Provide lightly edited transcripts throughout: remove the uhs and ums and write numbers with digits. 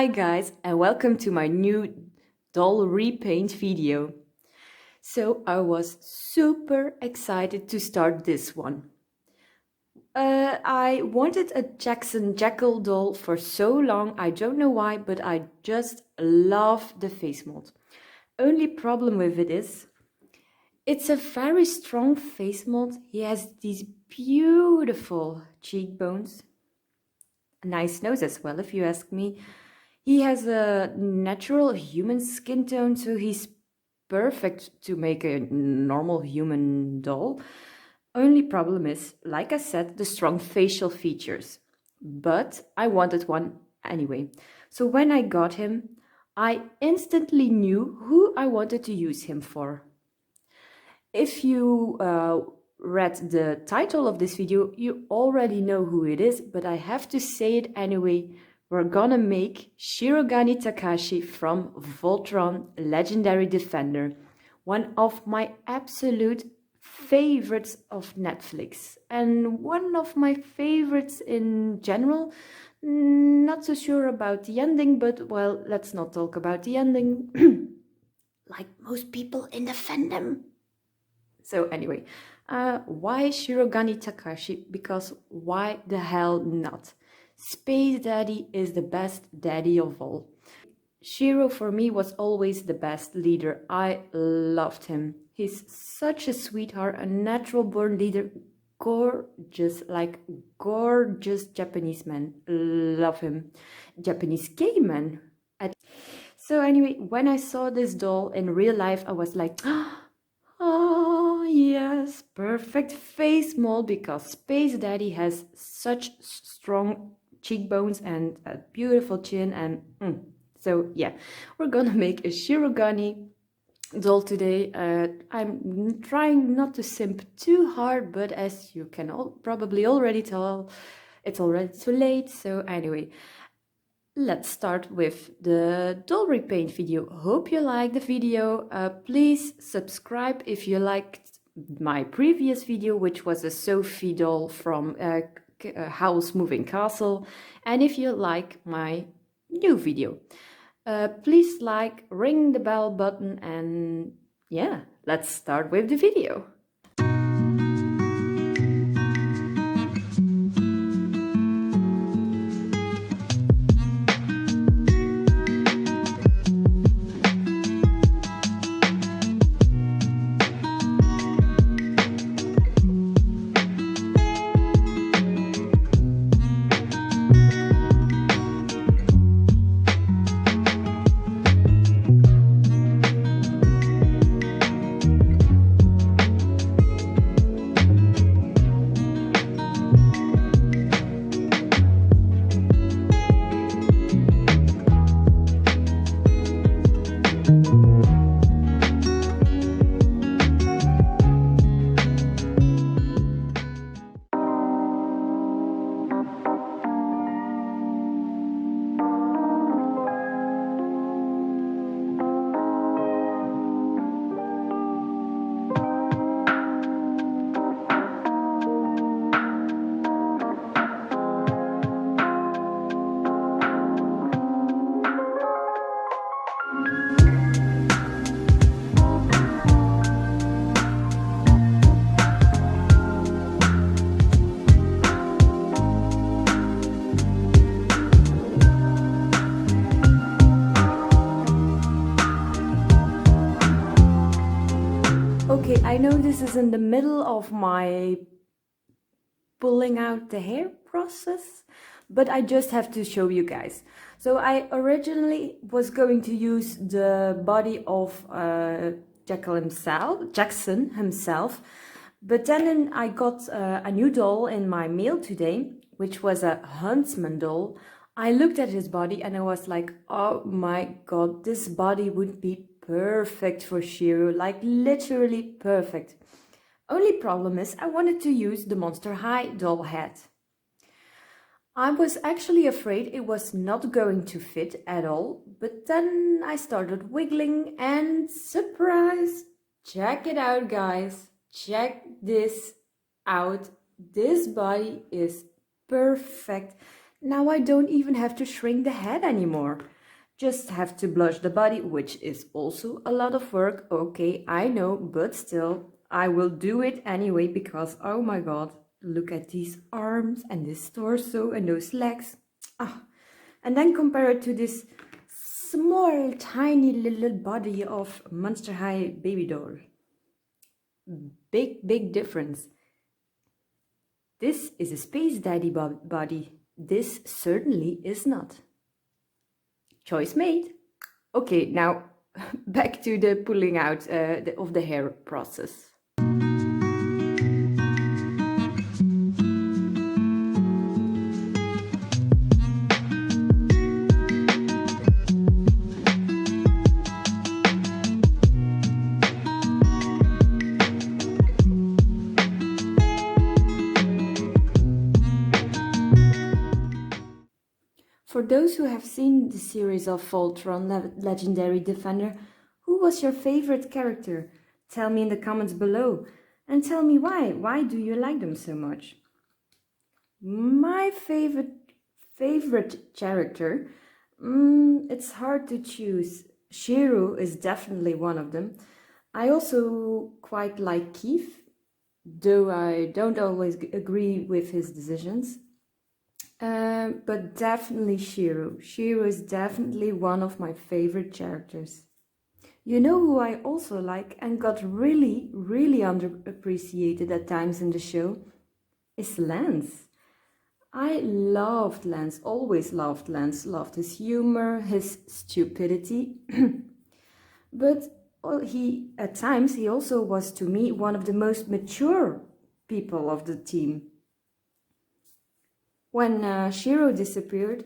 Hi guys, and welcome to my new doll repaint video. So I was super excited to start this one. I wanted a Jackson Jackal doll for so long, I don't know why, but I just love the face mold. Only problem with it is, it's a very strong face mold. He has these beautiful cheekbones, a nice nose as well, if you ask me. He has a natural human skin tone, so he's perfect to make a normal human doll. Only problem is, like I said, the strong facial features. But I wanted one anyway. So when I got him, I instantly knew who I wanted to use him for. If you read the title of this video, you already know who it is, but I have to say it anyway. We're gonna make Shirogane Takashi from Voltron Legendary Defender, one of my absolute favorites of Netflix and one of my favorites in general. Not so sure about the ending, but well, let's not talk about the ending. Like most people in the fandom. So anyway, why Shirogane Takashi? Because why the hell not? Space Daddy is the best daddy of all. Shiro for me was always the best leader. I loved him. He's such a sweetheart, a natural born leader, gorgeous, like gorgeous Japanese man. Love him. Japanese gay man. So anyway, when I saw this doll in real life, I was like, oh yes, perfect face mold, because Space Daddy has such strong cheekbones and a beautiful chin, and so yeah, we're gonna make a Shirogane doll today. I'm trying not to simp too hard, but as you can probably already tell, it's already too late. So anyway, let's start with the doll repaint video. Hope you like the video. Please subscribe if you liked my previous video, which was a Sophie doll from House Moving Castle, and if you like my new video. Please like, ring the bell button, and yeah, let's start with the video. Okay, I know this is in the middle of my pulling out the hair process, but I just have to show you guys. So I originally was going to use the body of Jackson himself, but then I got a new doll in my mail today, which was a huntsman doll. I looked at his body and I was like, oh my god, this body would be perfect for Shiro, like literally perfect. Only problem is I wanted to use the Monster High doll head. I was actually afraid it was not going to fit at all, but then I started wiggling and surprise! Check it out, guys. Check this out. This body is perfect. Now I don't even have to shrink the head anymore. Just have to blush the body, which is also a lot of work. Okay, I know, but still, I will do it anyway because, oh my god, look at these arms and this torso and those legs. Ah, and then compare it to this small, tiny little body of Monster High baby doll. Big, big difference. This is a space daddy body. This certainly is not. Choice made. Okay, now back to the pulling out of the hair process. For those who have seen the series of Voltron, Legendary Defender, who was your favorite character? Tell me in the comments below. And tell me why. Why do you like them so much? My favorite character? It's hard to choose. Shiro is definitely one of them. I also quite like Keith, though I don't always agree with his decisions. But definitely Shiro. Shiro is definitely one of my favorite characters. You know who I also like and got really, really underappreciated at times in the show? Is Lance. I loved Lance, always loved Lance, loved his humor, his stupidity. But at times he also was to me one of the most mature people of the team. When Shiro disappeared,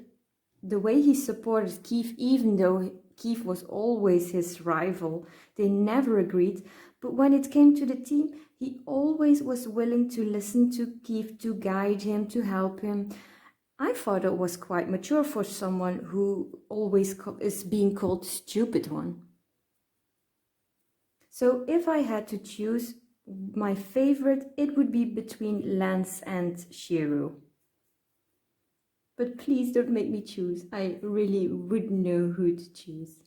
the way he supported Keith, even though Keith was always his rival, they never agreed. But when it came to the team, he always was willing to listen to Keith, to guide him, to help him. I thought it was quite mature for someone who always is being called stupid one. So if I had to choose my favorite, it would be between Lance and Shiro. But please don't make me choose. I really wouldn't know who to choose.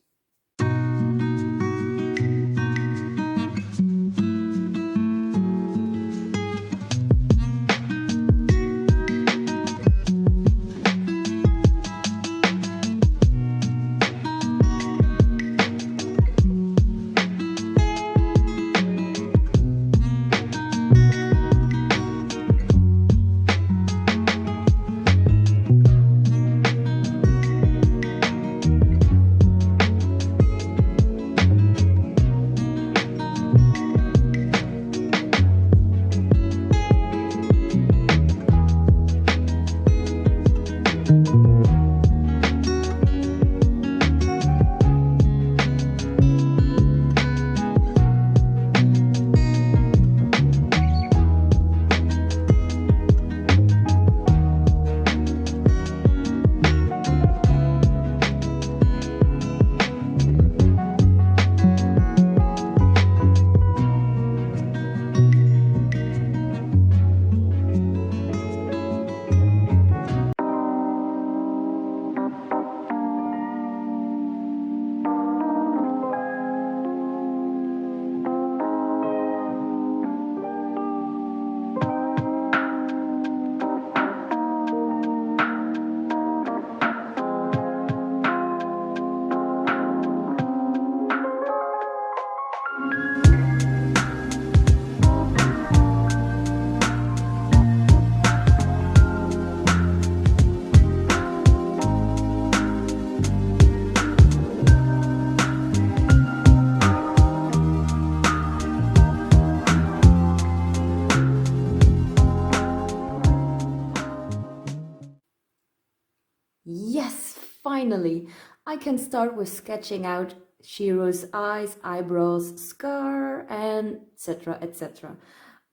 Yes, finally! I can start with sketching out Shiro's eyes, eyebrows, scar, and etc. etc.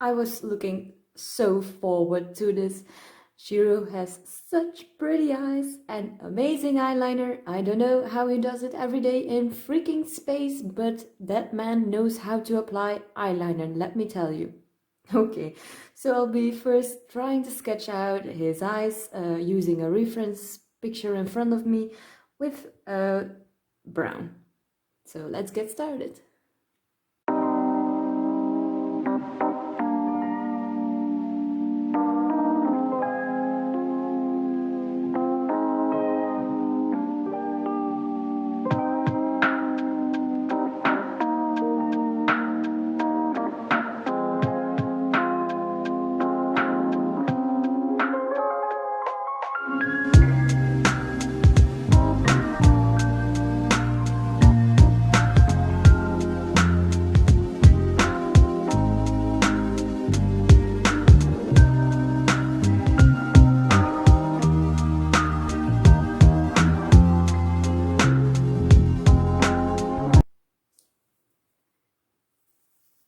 I was looking so forward to this. Shiro has such pretty eyes and amazing eyeliner. I don't know how he does it every day in freaking space, but that man knows how to apply eyeliner, let me tell you. Okay, so I'll be first trying to sketch out his eyes using a reference picture in front of me with brown. So let's get started.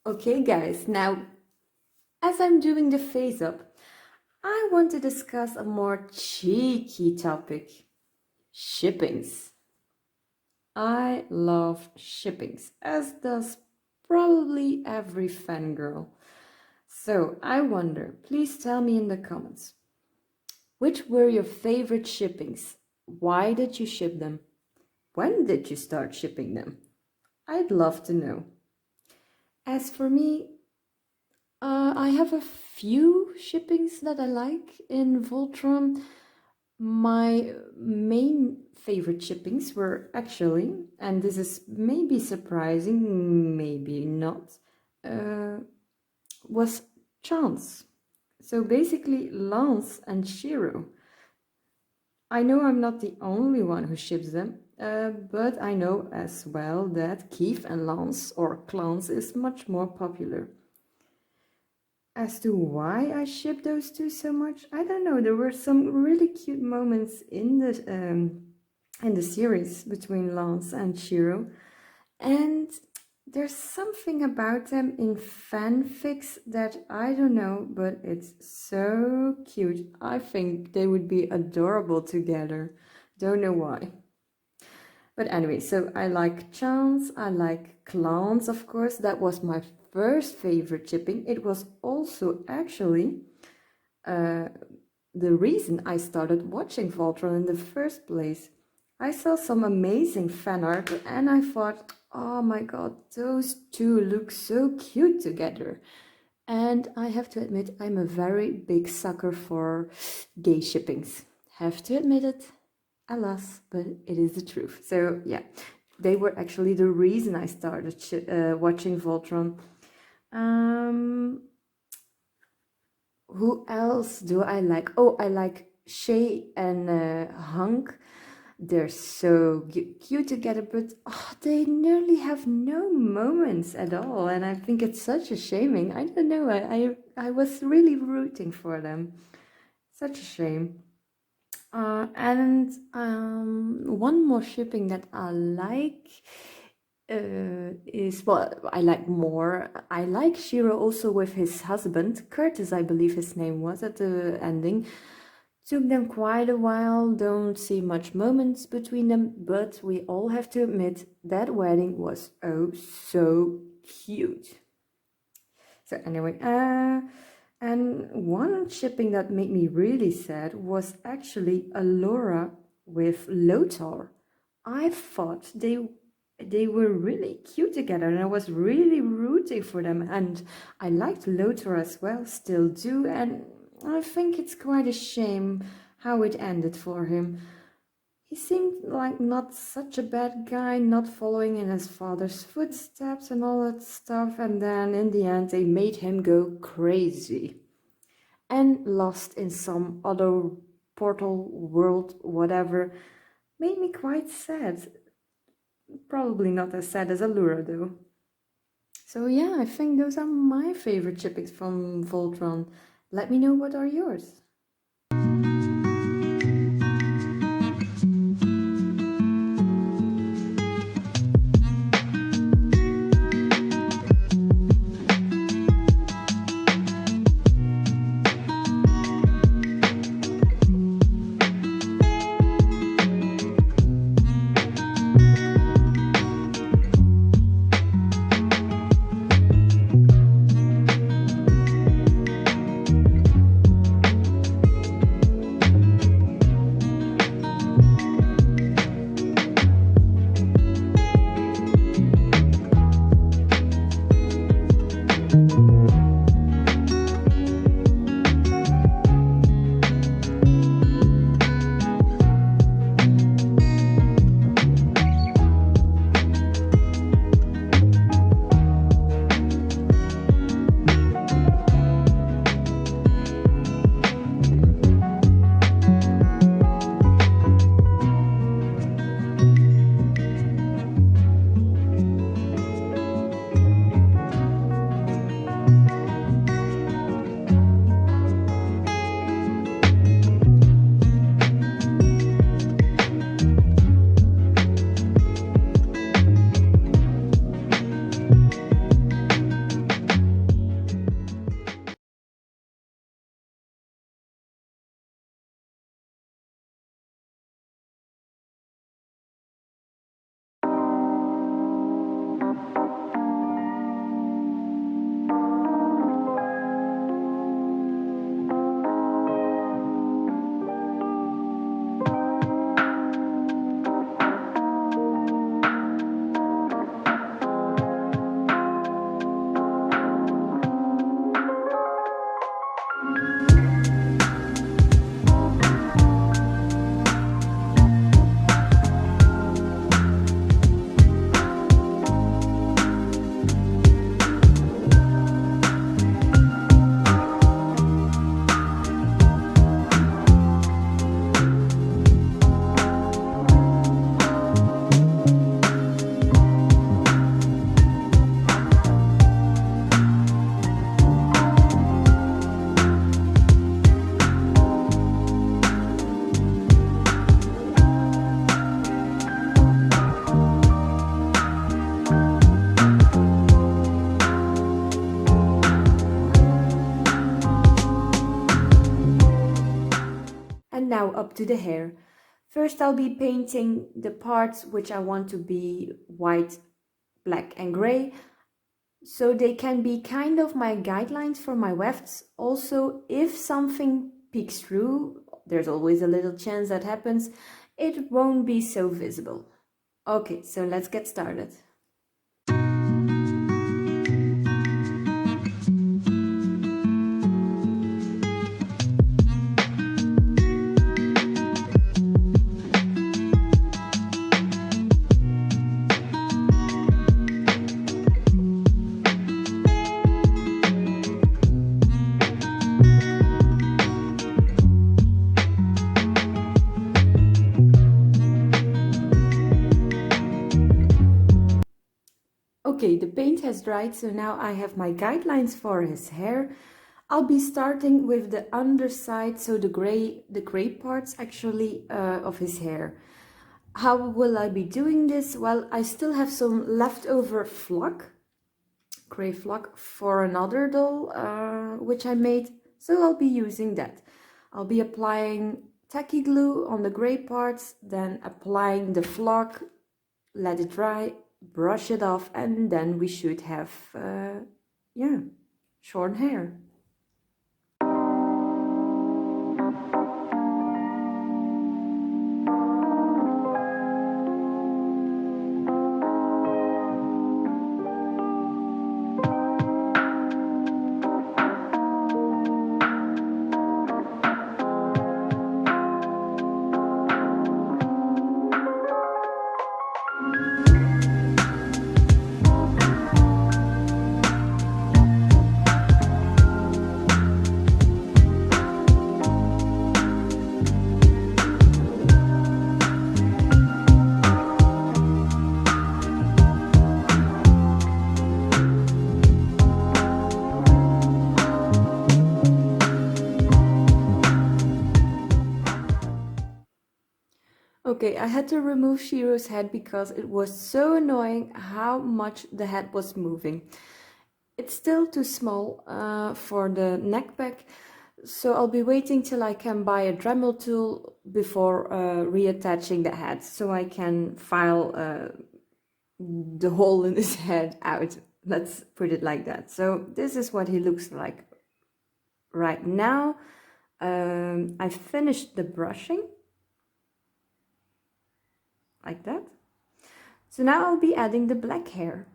Okay, guys, now as I'm doing the face up, I want to discuss a more cheeky topic: shippings. I love shippings, as does probably every fangirl. So I wonder, please tell me in the comments, which were your favorite shippings? Why did you ship them? When did you start shipping them? I'd love to know. As for me, I have a few shippings that I like in Voltron. My main favorite shippings were actually, and this is maybe surprising, maybe not, was Chance. So basically Lance and Shiro. I know I'm not the only one who ships them, but I know as well that Keith and Lance, or Clans, is much more popular. As to why I ship those two so much, I don't know. There were some really cute moments in the series between Lance and Shiro, and there's something about them in fanfics that I don't know, but it's so cute. I think they would be adorable together. Don't know why. But anyway, so I like Chance, I like Clans, of course. That was my first favorite shipping. It was also actually the reason I started watching Voltron in the first place. I saw some amazing fan art and I thought, oh my god, those two look so cute together. And I have to admit, I'm a very big sucker for gay shippings. Have to admit it, alas, but it is the truth. So yeah, they were actually the reason I started watching Voltron. Who else do I like? Oh, I like Shay and Hunk. They're so cute together, but they nearly have no moments at all, and I think it's such a shaming. I don't know. I was really rooting for them. Such a shame. And one more shipping that I like is, well, I like more. I like Shiro also with his husband, Curtis, I believe his name was at the ending. Took them quite a while, don't see much moments between them, but we all have to admit that wedding was oh so cute. So anyway, and one shipping that made me really sad was actually Allura with Lothar. I thought they were really cute together and I was really rooting for them, and I liked Lothar as well, still do, and I think it's quite a shame how it ended for him. He seemed like not such a bad guy, not following in his father's footsteps and all that stuff, and then in the end they made him go crazy and lost in some other portal world, whatever. Made me quite sad. Probably not as sad as Allura though. So yeah, I think those are my favorite shippings from Voltron. Let me know what are yours. now up to the hair. First I'll be painting the parts which I want to be white, black and grey, so they can be kind of my guidelines for my wefts. Also, if something peeks through, there's always a little chance that happens, it won't be so visible. Okay, so let's get started. Okay, the paint has dried, so now I have my guidelines for his hair. I'll be starting with the underside, so the gray parts actually of his hair. How will I be doing this? Well, I still have some leftover flock, gray flock, for another doll which I made, so I'll be using that. I'll be applying tacky glue on the gray parts, then applying the flock, let it dry, brush it off, and then we should have short hair. Okay, I had to remove Shiro's head because it was so annoying how much the head was moving. It's still too small for the neck pack, so I'll be waiting till I can buy a Dremel tool before reattaching the head, so I can file the hole in his head out. Let's put it like that. So this is what he looks like right now. I finished the brushing. Like that. So now I'll be adding the black hair.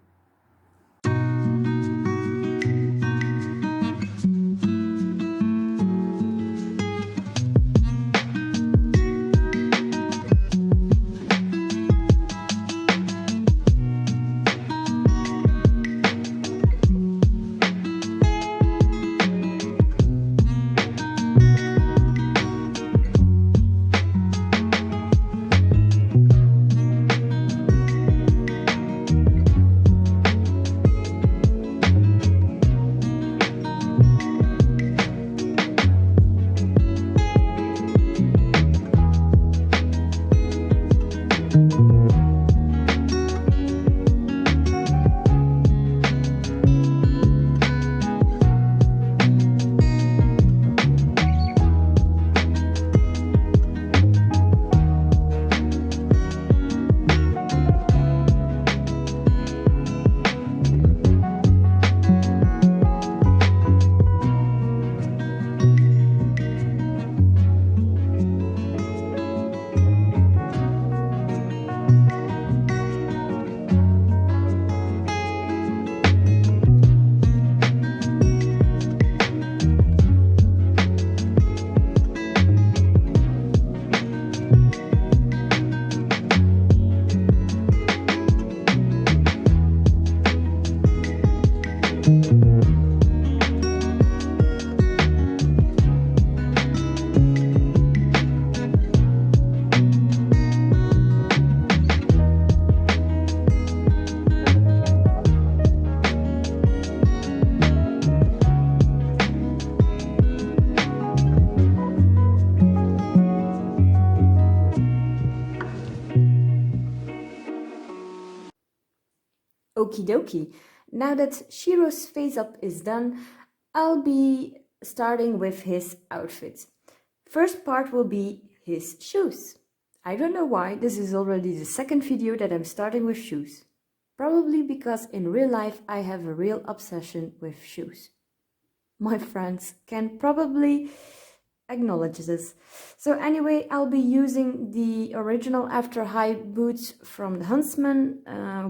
Okie dokie. Now that Shiro's face up is done, I'll be starting with his outfit. First part will be his shoes. I don't know why, this is already the second video that I'm starting with shoes. Probably because in real life I have a real obsession with shoes. My friends can probably acknowledge this. So anyway, I'll be using the original After High boots from the Huntsman.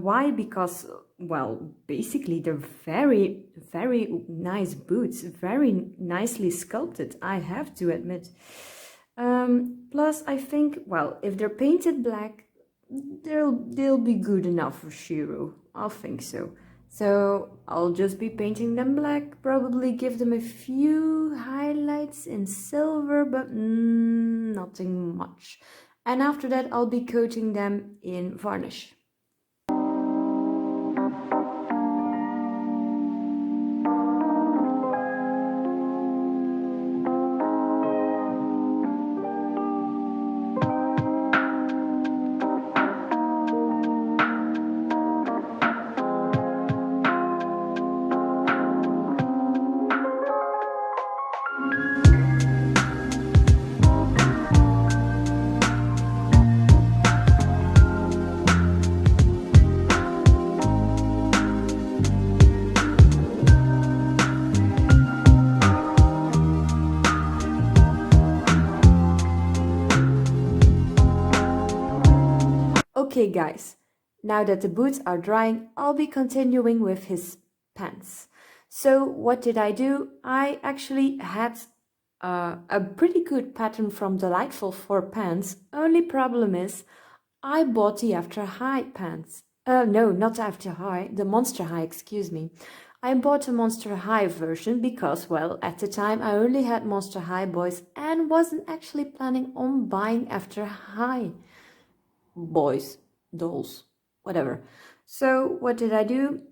Why? Because, well, basically they're very, very nice boots, very nicely sculpted, I have to admit. Plus, I think, well, if they're painted black, they'll be good enough for Shiro. I think so. So I'll just be painting them black, probably give them a few highlights in silver, but nothing much. And after that, I'll be coating them in varnish. Okay guys, now that the boots are drying, I'll be continuing with his pants. So what did I do? I actually had a pretty good pattern from Delightful for pants. Only problem is, I bought the After High pants. No, not After High, the Monster High, excuse me. I bought a Monster High version because, well, at the time I only had Monster High boys and wasn't actually planning on buying After High boys, dolls, whatever. So what did I do?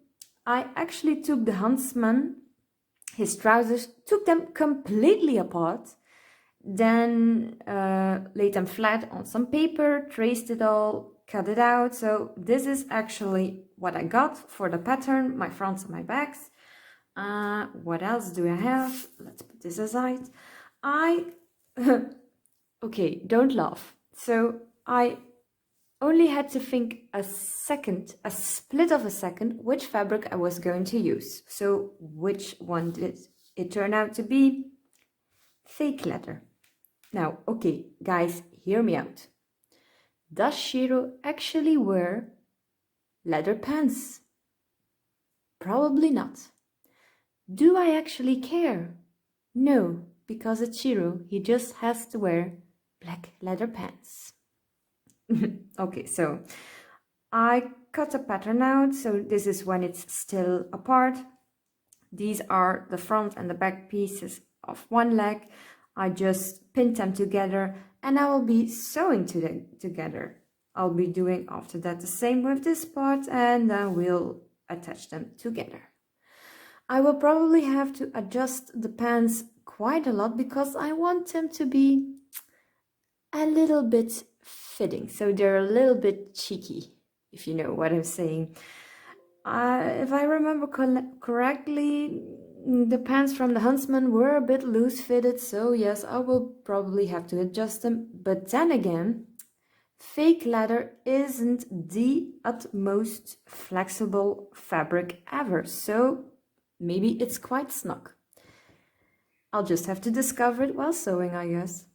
I actually took the Huntsman, his trousers, took them completely apart, then laid them flat on some paper, traced it all, cut it out. So this is actually what I got for the pattern, my fronts and my backs. What else do I have? Let's put this aside. Okay, don't laugh. So I only had to think a split of a second, which fabric I was going to use. So which one did it turn out to be? Fake leather. Now, okay, guys, hear me out. Does Shiro actually wear leather pants? Probably not. Do I actually care? No, because it's Shiro, he just has to wear black leather pants. Okay, so I cut a pattern out, so this is when it's still apart. These are the front and the back pieces of one leg. I just pinned them together and I will be sewing together. I'll be doing after that the same with this part and then we'll attach them together. I will probably have to adjust the pants quite a lot because I want them to be a little bit fitting, so they're a little bit cheeky, if you know what I'm saying. If I remember correctly, the pants from the Huntsman were a bit loose fitted, so yes, I will probably have to adjust them. But then again, fake leather isn't the utmost flexible fabric ever, so maybe it's quite snug. I'll just have to discover it while sewing, I guess.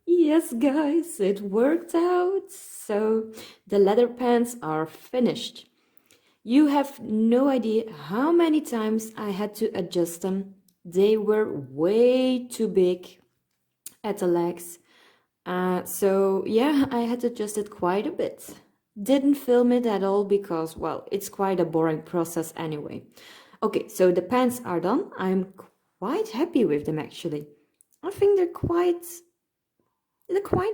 Yes, guys, it worked out. So the leather pants are finished. You have no idea how many times I had to adjust them They were way too big at the legs. So yeah, I had to adjust it quite a bit. Didn't film it at all because, well, it's quite a boring process anyway. Okay, so the pants are done. I'm quite happy with them actually. I think they're quite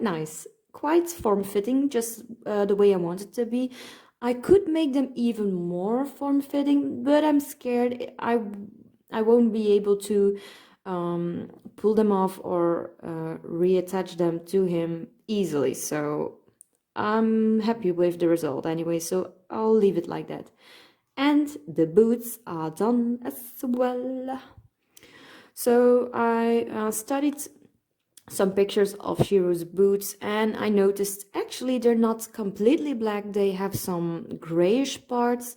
nice, quite form-fitting, just the way I want it to be. I could make them even more form-fitting, but I'm scared I won't be able to pull them off or reattach them to him easily. So I'm happy with the result anyway, so I'll leave it like that. And the boots are done as well. So I studied some pictures of Shiro's boots and I noticed actually they're not completely black. They have some grayish parts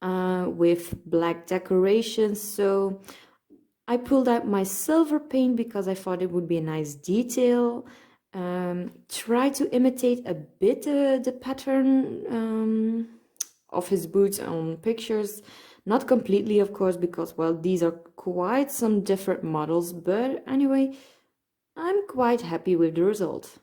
with black decorations. So I pulled out my silver paint because I thought it would be a nice detail. Try to imitate a bit the pattern of his boots on pictures. Not completely, of course, because, well, these are quite some different models. But anyway, I'm quite happy with the result.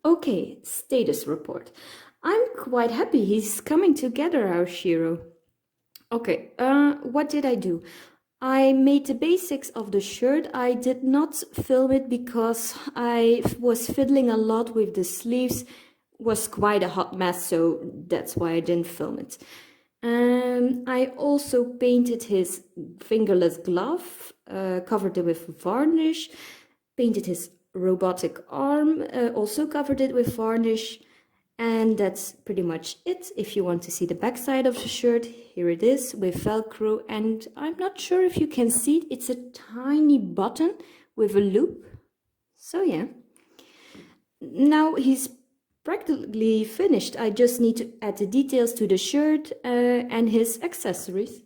Okay, status report. I'm quite happy he's coming together, our Shiro. Okay, what did I do? I made the basics of the shirt. I did not film it because I was fiddling a lot with the sleeves. Was quite a hot mess, so that's why I didn't film it. I also painted his fingerless glove, covered it with varnish, painted his robotic arm, also covered it with varnish, and that's pretty much it. If you want to see the backside of the shirt, here it is with Velcro, and I'm not sure if you can see it. It's a tiny button with a loop. So yeah, now he's practically finished. I just need to add the details to the shirt and his accessories.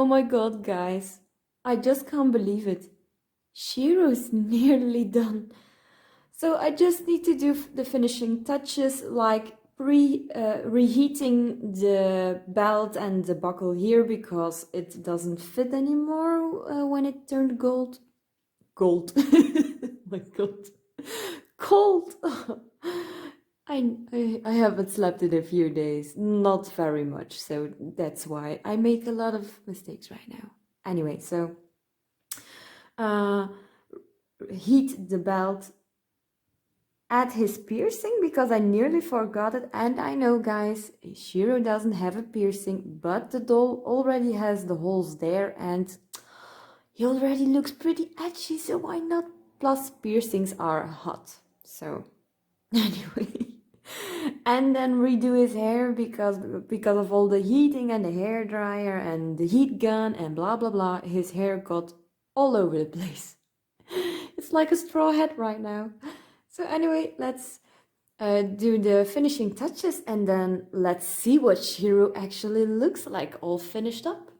my god, guys. I just can't believe it. Shiro's nearly done. So I just need to do the finishing touches, like reheating the belt and the buckle here because it doesn't fit anymore when it turned gold. Gold. My god. Cold. I haven't slept in a few days, not very much, so that's why I make a lot of mistakes right now. Anyway, so heat the belt, add his piercing because I nearly forgot it, and I know, guys, Shiro doesn't have a piercing, but the doll already has the holes there and he already looks pretty edgy, so why not? Plus piercings are hot, so anyway. And then redo his hair because of all the heating and the hair dryer and the heat gun and blah blah blah. His hair got all over the place. It's like a straw hat right now. So anyway, let's do the finishing touches and then let's see what Shiro actually looks like all finished up.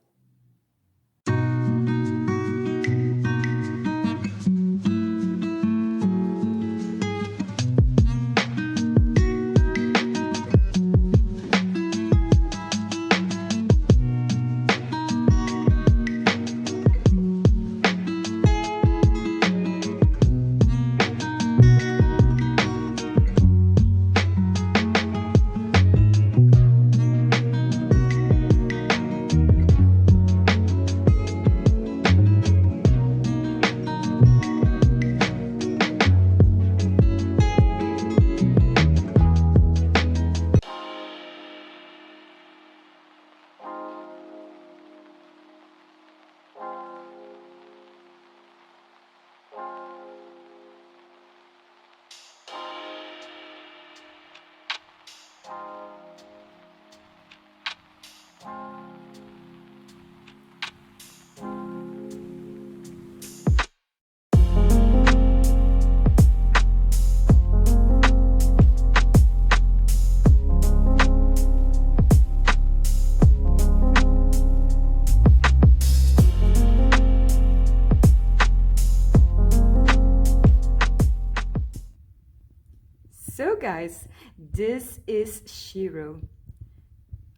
So guys, this is Shiro.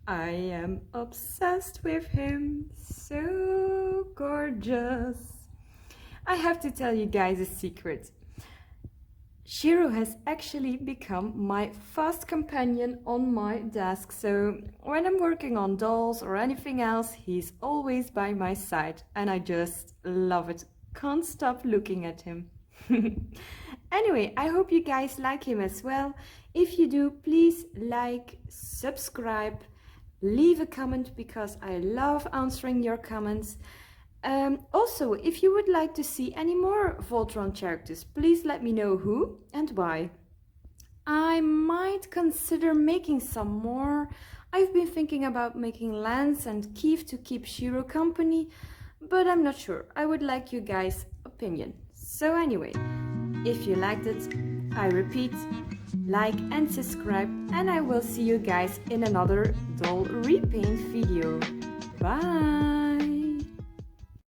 I am obsessed with him, so gorgeous. I have to tell you guys a secret. Shiro has actually become my fast companion on my desk, so when I'm working on dolls or anything else, he's always by my side and I just love it. Can't stop looking at him. Anyway, I hope you guys like him as well. If you do, please like, subscribe, leave a comment because I love answering your comments. Also, if you would like to see any more Voltron characters, please let me know who and why. I might consider making some more. I've been thinking about making Lance and Keith to keep Shiro company, but I'm not sure. I would like you guys' opinion. So anyway, if you liked it, I repeat, like and subscribe, and I will see you guys in another doll repaint video. Bye!